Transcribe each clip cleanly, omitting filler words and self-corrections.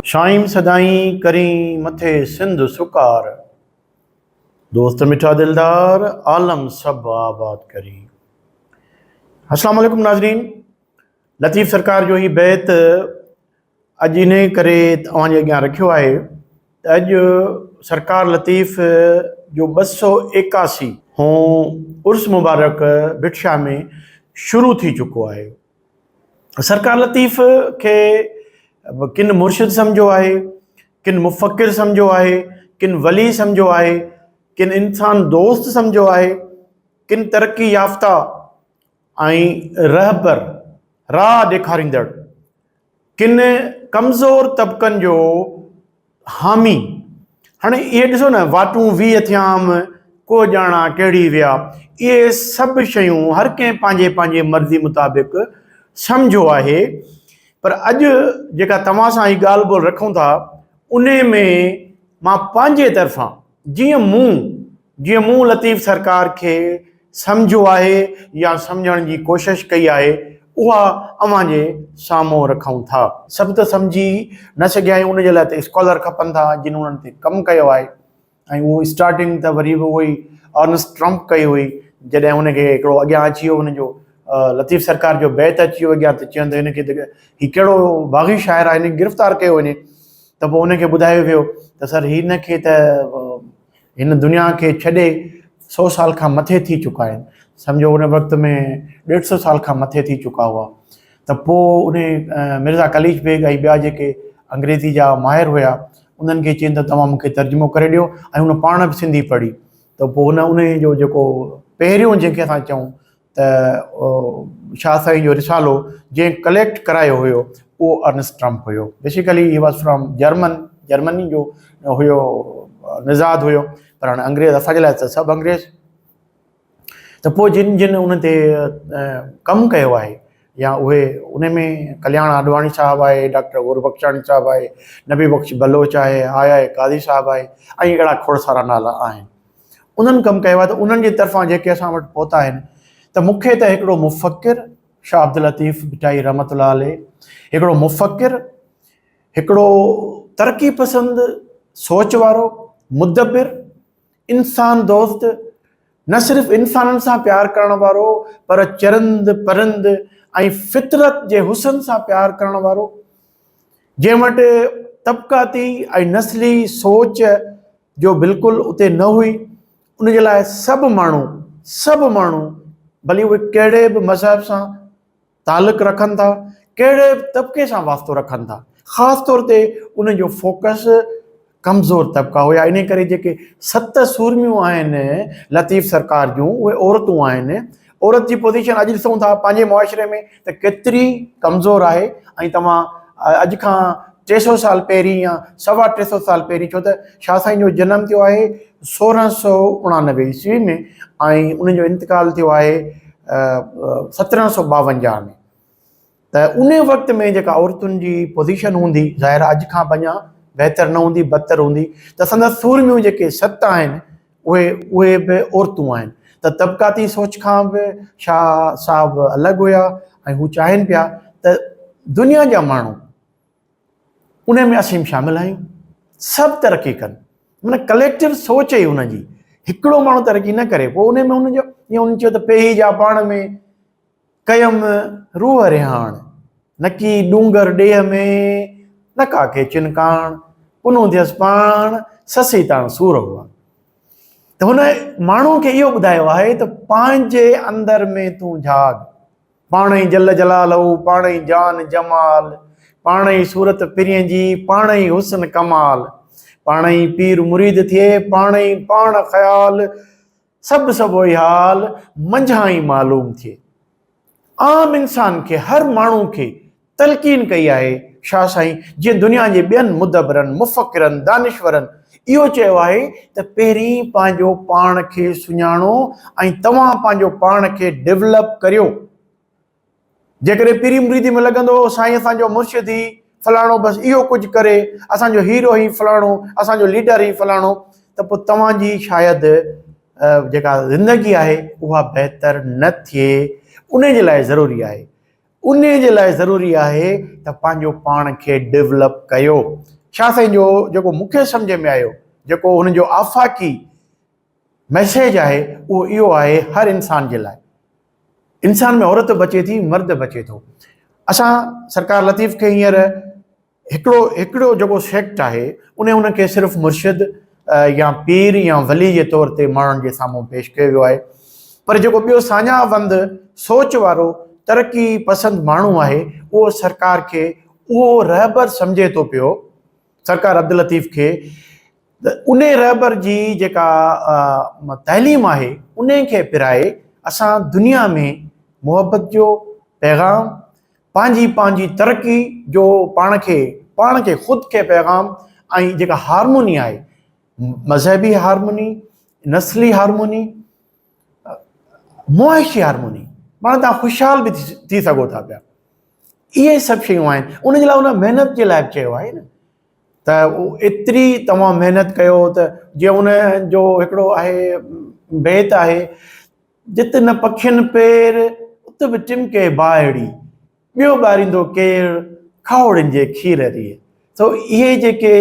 शाइम सदाई करी मथे सिंध सुकार, दोस्त मिठा दिलदार आलम सब आबाद करी। अस्सलाम वालेकुम नाज़रीन, लतीफ़ सरकार जो ही बैत अज इन करे तव्हांजे अॻियां रखियो आहे त अॼु सरकार लतीफ़ जो 281 हों उर्स मुबारक भिटशा में शुरू थी चुको आहे। सरकार लतीफ़ के किन मुर्शिद समझो आहे, किन मुफ़क्किर समझो आहे, किन वली समझो आहे, किन इंसान दोस्त समझो आहे, किन तरक्की याफ़्ता रहबर राह ॾेखारींदड़, किन कमज़ोर तबक़नि जो हामी। हाणे इहे ॾिसो न, वाटूं 20 थियाम, को ॼाणा कहिड़ी विया, इहे सभु शयूं हर कंहिं पंहिंजे पंहिंजे मर्ज़ी मुताबिक़ सम्झो आहे। पर अॼु जेका तव्हां सां ही ॻाल्हि ॿोल रखूं था, उन में मां पंहिंजे तरफ़ां जीअं मूं लतीफ़ सरकार खे सम्झो आहे या सम्झण जी कोशिशि कई आहे, उहा अव्हां जे साम्हूं रखूं था। सभु त सम्झी न सघिया आहियूं, उनजे लाइ त स्कॉलर खपनि था जिन उन्हनि ते कमु कयो आहे। ऐं उहो स्टार्टिंग त वरी बि उहो ई अर्नेस्ट ट्रम्प कई हुई, जॾहिं उनखे हिकिड़ो अॻियां अची वियो उनजो लतीफ़ सरकार जो बैत अची वियो अॻियां, त चवनि त हिनखे त हीउ कहिड़ो बाग़ी शाइर आहे, हिनखे गिरफ़्तार कयो वञे। त पोइ उनखे ॿुधायो वियो त सर हिनखे त हिन दुनिया खे छॾे 100 साल खां मथे थी चुका आहिनि, सम्झो उन वक़्त में 150 साल खां मथे थी चुका हुआ। त पोइ उन मिर्ज़ा कलीश बेग ऐं ॿिया जेके अंग्रेज़ी जा माहिर हुया, उन्हनि खे चयनि त तव्हां मूंखे तर्जुमो करे ॾियो, ऐं उन पाण बि सिंधी पढ़ी। त पोइ उन जो जेको पहिरियों जंहिंखे असां चऊं त शाह साईं जो रिसालो जंहिं कलेक्ट करायो हुयो, उहो अर्नेस्ट ट्रम्प हुयो। Basically he was from Germany जो हुयो, निज़ाद हुयो, पर हाणे अंग्रेज़ असांजे लाइ त सभु अंग्रेज़। त पोइ जिन उन ते कमु कयो आहे, या उहे उन में कल्याण आडवाणी साहबु आहे, डॉक्टर गुरबख्शाणी साहबु आहे, नबी बख्श बलोच आहे, आया कादी साहबु आहे, ऐं अहिड़ा खोड़ सारा नाला आहिनि। उन्हनि कमु कयो आहे। त उन्हनि जी तरफ़ां जेके असां वटि पहुता आहिनि, त मूंखे त हिकिड़ो मुफ़क्किर शाह अब्दुल लतीफ़ भिटाई रहमतुल्लाह अलैह, हिकिड़ो मुफ़क्किर, हिकिड़ो तरक़ी पसंदि सोच वारो, मुदब्बिर, इंसान दोस्त, न सिर्फ़ु इंसाननि सां प्यारु करण वारो, पर चरंद परिंद ऐं फितरत जे हुसन सां प्यारु करण वारो, जंहिं वटि तबक़ाती ऐं नस्ली सोच जो बिल्कुलु उते न हुई। उनजे लाइ सभु माण्हू भली उहे कहिड़े बि मज़हब सां तालुक़ु रखनि था, कहिड़े बि तबिके सां वास्तो रखनि था, ख़ासि तौर ते उनजो फोकस कमज़ोर तबिका हुया। इन करे जेके 7 सूरमियूं आहिनि लतीफ़ सरकार जूं, उहे औरतूं आहिनि। औरत जी पोज़ीशन अॼु ॾिसूं था पंहिंजे मुआशिरे में त केतिरी कमज़ोर आहे। ऐं तव्हां अॼु खां 300 साल पहिरीं या 325 साल पहिरीं, छो त शाह साईं जो जनमु थियो आहे 1689 ईस्वी में, ऐं उनजो इंतकाल थियो आहे 1752 में। त उन वक़्त में जेका औरतुनि जी पोज़ीशन हूंदी, ज़ाहिर अॼु खां अञा बहितर न हूंदी, बदतर हूंदी। त संदसि सूरमियूं जेके 7 आहिनि, उहे बि औरतूं आहिनि। त तबक़ाती सोच खां बि शाह साहब अलॻि हुया, ऐं हू चाहिनि पिया त दुनिया जा माण्हू उन में असीं शामिल आहियूं, सभु तरक़ी कनि। माना कलेक्टिव सोच ई हुनजी, हिकिड़ो माण्हू तरक़ी न करे। पोइ उन में उनजो ईअं उन चयो त पेही जा पाण में कयम रूह रिहाण, न की डूंगर ॾेह में न काके चिनकाण, पुनो थियसि पाण ससी ताण सूर हुआ। त हुन माण्हू खे इहो ॿुधायो आहे त पंहिंजे अंदर में तूं झाग, पाण ई जल जलालहू, पाण ई जान जमाल, पाण ई सूरत पिरीअ जी, पाण ई हुस्न कमाल, पाण ई पीर मुरीद थिए, पाण ई पाण ख़याल, सभु ई हाल मंझां ई मालूम थिए। आम इंसान खे, हर माण्हू खे तलकीन कई आहे शाह साईं, जीअं दुनिया जे ॿियनि मुदब्बरनि, मुफ़क्किरनि, दानिश्वरनि इहो चयो आहे त पहिरीं पंहिंजो पाण खे सुञाणो ऐं तव्हां पंहिंजो पाण खे डेवलप करियो। जेकॾहिं पीरी मुरीदी में लॻंदो साईं असांजो मुर्शिद ई फलाणो, बसि इहो कुझु करे, असांजो हीरो ई फलाणो, असांजो लीडर ई फलाणो, त पोइ तव्हांजी शायदि जेका ज़िंदगी आहे उहा बहितर न थिए। उन जे लाइ ज़रूरी आहे त पंहिंजो पाण खे डेवलप कयो। शाह साईं जो जेको मूंखे सम्झ में आयो, जेको हुन जो आफ़ाक़ी मैसेज आहे, उहो इहो आहे हर इंसान जे लाइ। इंसान में औरत बचे थी, मर्द बचे थो। असां सरकार लतीफ़ खे हींअर हिकिड़ो जेको सेक्ट आहे उनखे सिर्फ़ु मुर्शिद या पीर या वली जे तौर ते माण्हुनि जे साम्हूं पेश कयो वियो आहे। पर जेको ॿियो साञावंद सोच वारो तरक़ी पसंदि माण्हू आहे, उहो सरकार खे उहो रहबर सम्झे थो पियो, सरकार अब्दुल लतीफ़ खे। त उन रहबर जी जेका तइलीम आहे उन खे पिराए असां दुनिया में मुहबत जो पैगाम, पंहिंजी तरक़ी जो पाण खे ख़ुदि खे पैगाम, ऐं जेका हारमोनी आहे, मज़हबी हारमोनी, नस्ली हारमोनी, मुआशी हारमोनी, पाण तव्हां ख़ुशहाल बि थी सघो था पिया। इहे सभु शयूं आहिनि। उन जे लाइ उन महिनत जे लाइ चयो आहे न, त एतिरी तव्हां महिनत कयो। त जीअं उन जो हिकिड़ो आहे बैत आहे, जित न पखियुनि पेर उत बि टिमके बाहिड़ी, ॿियो ॿारींदो केरु खावड़ियुनि जे खीर ॾिए। तो इहे जेके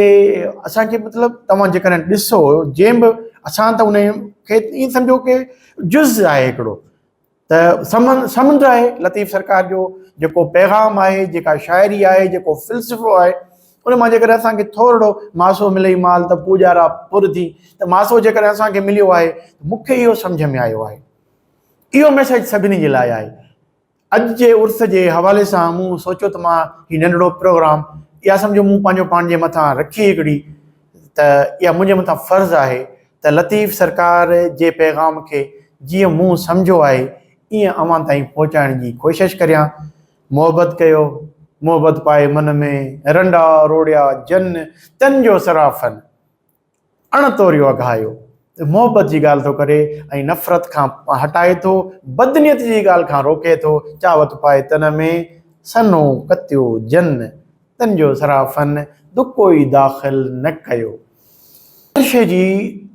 असांखे मतिलबु तव्हां जेकॾहिं ॾिसो, जंहिं बि असां त उन खे ईअं सम्झो कि जुज़ आहे हिकिड़ो, त समुंड आहे लतीफ़ सरकार जो जेको पैगाम आहे, जेका शाइरी आहे, जेको फ़िल्सफ़ो आहे, उन मां जेकॾहिं असांखे थोरो मासो मिले माल त पूॼारा पुर थी। त मासो जेकॾहिं असांखे मिलियो आहे, मूंखे इहो सम्झ में आयो आहे, इहो मैसेज सभिनी जे लाइ आहे। अॼु जे उर्स जे हवाले सां मूं सोचियो त मां हीउ नंढिड़ो प्रोग्राम, इहा सम्झो मूं पंहिंजो पाण जे मथां रखी हिकिड़ी, त इहा मुंहिंजे मथां फ़र्ज़ु आहे त लतीफ़ सरकार जे पैगाम खे जीअं मूं सम्झो आहे ईअं अवां ताईं पहुचाइण जी कोशिशि करियां। मुहबत कयो, मुहबत पाए मन में, रंडा रोड़िया जन तन जो सराफ़न, अण तोरियो अघायो। मुहबत जी ॻाल्हि थो करे ऐं नफ़रत खां हटाए थो, बदनियत जी ॻाल्हि खां रोके थो। चावत पाए तन में, सनो कतियो जन तन जो सराफ़न, दुको ई दाख़िल न कयो। हर शइ जी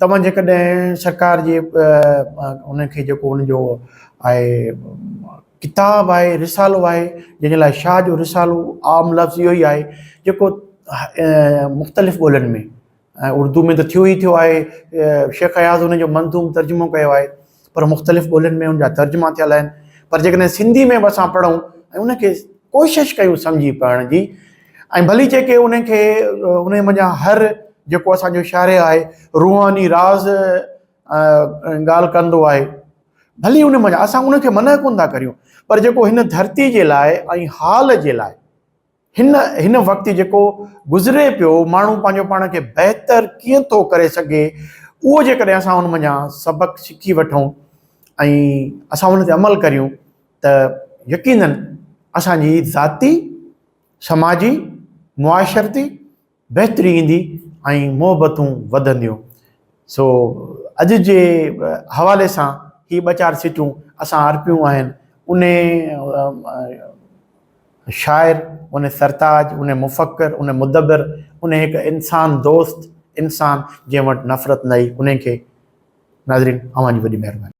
तव्हां जेकॾहिं सरकार जे उनखे जेको उनजो आहे किताब आहे, रिसालो आहे, जंहिंजे लाइ शाह जो रिसालो आम लफ़्ज़ इहो ई आहे, जेको मुख़्तलिफ़ ॿोलियुनि में, उर्दू में त थियो ई थियो आहे, शेख अयाज़ उनजो मंज़ूम तर्जुमो कयो आहे, पर मुख़्तलिफ़ ॿोलियुनि में उनजा तर्जुमा थियल आहिनि। पर जेकॾहिं सिंधी में बि असां पढ़ूं ऐं उनखे कोशिशि कयूं सम्झी पढ़ण जी, ऐं भली जेके उनखे उन मंझां हर जेको असांजो शाइर आहे रूहानी राज़ ॻाल्हि कंदो आहे, भली उन मंझां असां उनखे मना कोन था करियूं, पर जेको हिन धरती जे लाइ ऐं हाल जे लाइ हिन वक़्तु जेको गुज़रे पियो, माण्हू पंहिंजो पाण खे बहितर कीअं थो करे सघे, उहो जेकॾहिं असां उन मंझां सबक़ु सिखी वठूं ऐं असां उन ते अमल करियूं, त यकीनन असांजी ज़ाती, समाजी, मुआशरती बहितरी ईंदी ऐं मुहबतूं वधंदियूं। सो अॼु जे हवाले सां ही 2-4 सिटूं असां अर्पियूं आहिनि उन शाइर, उन सरताज, उन मुफ़क्कर, उन मुदब्बिर, उन हिकु इंसान दोस्त इंसान जंहिं वटि नफ़रत न आई, उन खे। नाज़रीन, अवां जी वॾी महिरबानी।